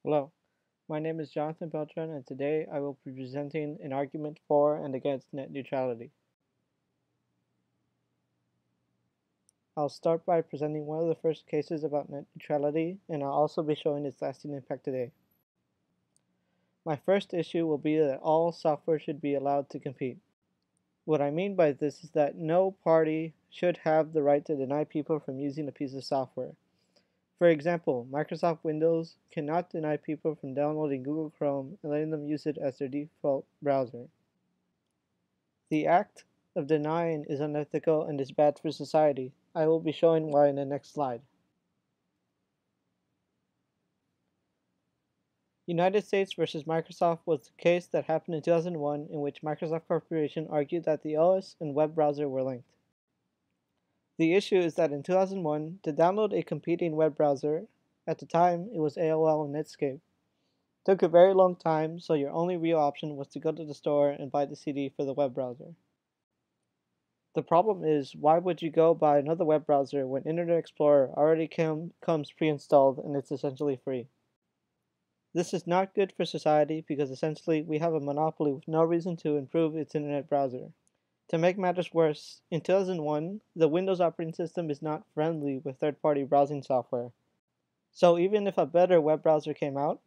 Hello, my name is Jonathan Beltran, and today I will be presenting an argument for and against net neutrality. I'll start by presenting one of the first cases about net neutrality, and I'll also be showing its lasting impact today. My first issue will be that all software should be allowed to compete. What I mean by this is that no party should have the right to deny people from using a piece of software. For example, Microsoft Windows cannot deny people from downloading Google Chrome and letting them use it as their default browser. The act of denying is unethical and is bad for society. I will be showing why in the next slide. United States versus Microsoft was the case that happened in 2001 in which Microsoft Corporation argued that the OS and web browser were linked. The issue is that in 2001, to download a competing web browser, at the time it was AOL and Netscape, took a very long time, so your only real option was to go to the store and buy the CD for the web browser. The problem is, why would you go buy another web browser when Internet Explorer already comes pre-installed and it's essentially free? This is not good for society because essentially we have a monopoly with no reason to improve its internet browser. To make matters worse, in 2001, the Windows operating system is not friendly with third-party browsing software. So even if a better web browser came out,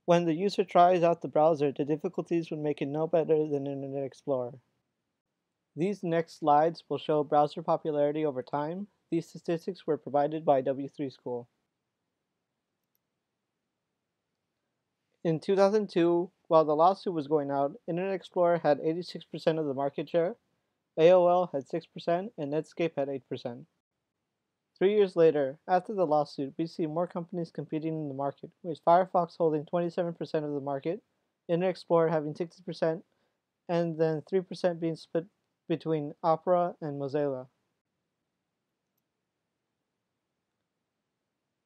when the user tries out the browser, the difficulties would make it no better than Internet Explorer. These next slides will show browser popularity over time. These statistics were provided by W3 School. In 2002, while the lawsuit was going out, Internet Explorer had 86% of the market share, AOL had 6%, and Netscape had 8%. 3 years later, after the lawsuit, we see more companies competing in the market, with Firefox holding 27% of the market, Internet Explorer having 60%, and then 3% being split between Opera and Mozilla.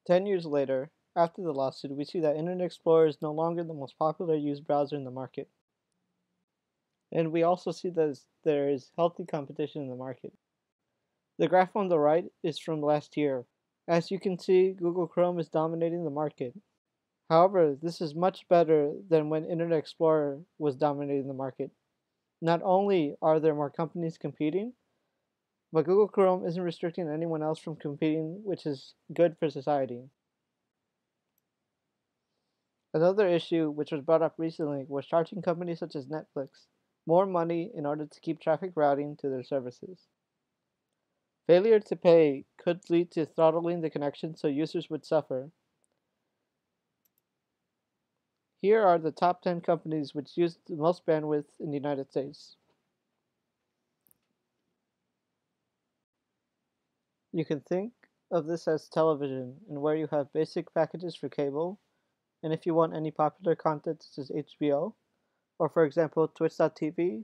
10 years later, after the lawsuit, we see that Internet Explorer is no longer the most popular used browser in the market. And we also see that there is healthy competition in the market. The graph on the right is from last year. As you can see, Google Chrome is dominating the market. However, this is much better than when Internet Explorer was dominating the market. Not only are there more companies competing, but Google Chrome isn't restricting anyone else from competing, which is good for society. Another issue which was brought up recently was charging companies such as Netflix more money in order to keep traffic routing to their services. Failure to pay could lead to throttling the connection so users would suffer. Here are the top 10 companies which use the most bandwidth in the United States. You can think of this as television, and where you have basic packages for cable, and if you want any popular content such as HBO, or for example Twitch.tv,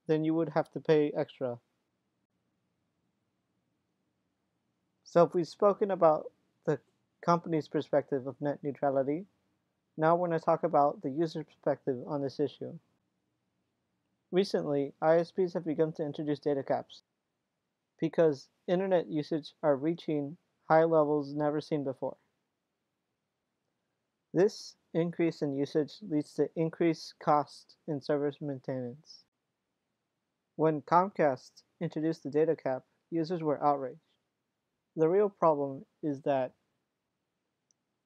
then you would have to pay extra. So if we've spoken about the company's perspective of net neutrality, now we're going to talk about the user perspective on this issue. Recently, ISPs have begun to introduce data caps because internet usage are reaching high levels never seen before. This increase in usage leads to increased cost in service maintenance. When Comcast introduced the data cap, users were outraged. The real problem is that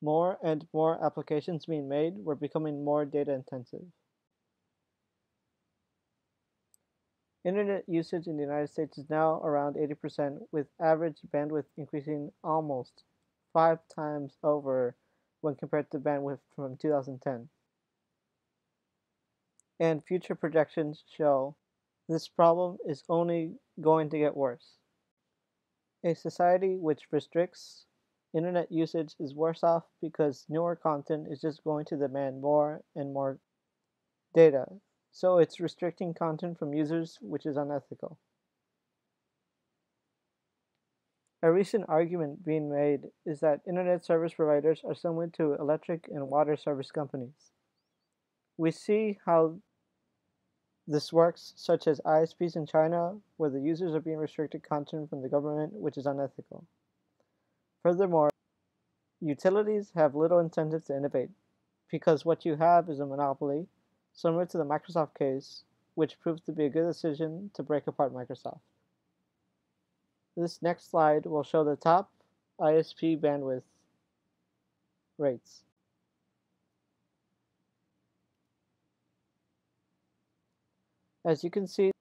more and more applications being made were becoming more data intensive. Internet usage in the United States is now around 80%, with average bandwidth increasing almost 5 times over when compared to bandwidth from 2010. And future projections show this problem is only going to get worse. A society which restricts internet usage is worse off because newer content is just going to demand more and more data. So it's restricting content from users, which is unethical. A recent argument being made is that internet service providers are similar to electric and water service companies. We see how this works, such as ISPs in China, where the users are being restricted content from the government, which is unethical. Furthermore, utilities have little incentive to innovate. because what you have is a monopoly, similar to the Microsoft case, which proved to be a good decision to break apart Microsoft. This next slide will show the top ISP bandwidth rates. As you can see,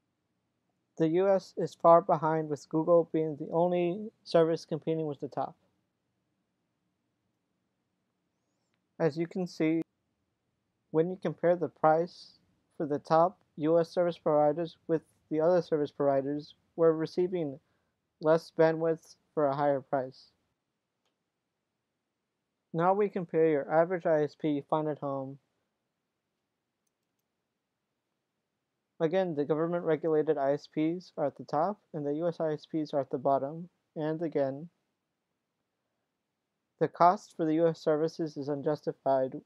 the US is far behind, with Google being the only service competing with the top. As you can see, when you compare the price for the top US service providers with the other service providers, we're receiving less bandwidth for a higher price. Now we compare your average ISP you find at home. Again, the government regulated ISPs are at the top and the US ISPs are at the bottom. And again, the cost for the US services is unjustified.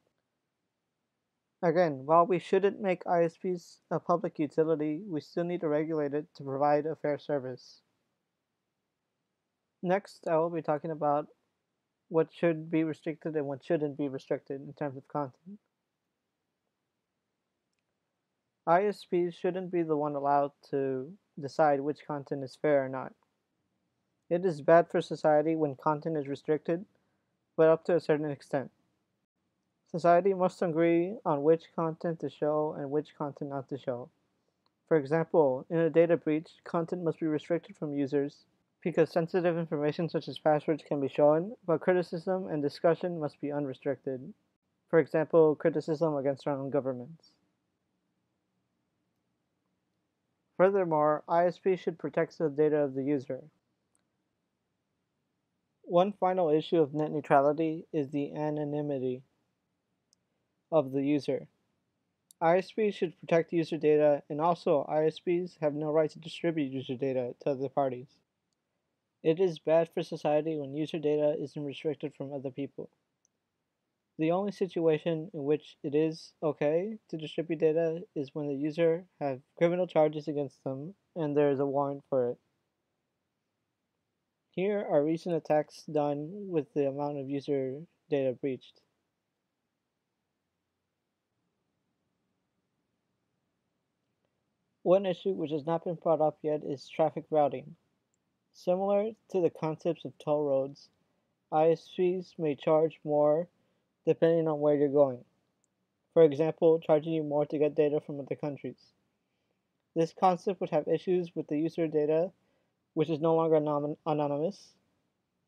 Again, while we shouldn't make ISPs a public utility, we still need to regulate it to provide a fair service. Next, I will be talking about what should be restricted and what shouldn't be restricted in terms of content. ISPs shouldn't be the one allowed to decide which content is fair or not. It is bad for society when content is restricted, but up to a certain extent. Society must agree on which content to show and which content not to show. For example, in a data breach, content must be restricted from users because sensitive information such as passwords can be shown, but criticism and discussion must be unrestricted. For example, criticism against our own governments. Furthermore, ISP should protect the data of the user. One final issue of net neutrality is the anonymity of the user. ISPs should protect user data, and also ISPs have no right to distribute user data to other parties. It is bad for society when user data isn't restricted from other people. The only situation in which it is okay to distribute data is when the user has criminal charges against them and there is a warrant for it. Here are recent attacks done with the amount of user data breached. One issue which has not been brought up yet is traffic routing. Similar to the concepts of toll roads, ISPs may charge more depending on where you're going. For example, charging you more to get data from other countries. This concept would have issues with the user data, which is no longer anonymous,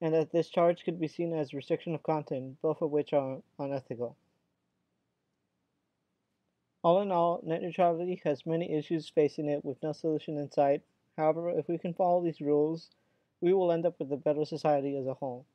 and that this charge could be seen as restriction of content, both of which are unethical. All in all, net neutrality has many issues facing it with no solution in sight. However, if we can follow these rules, we will end up with a better society as a whole.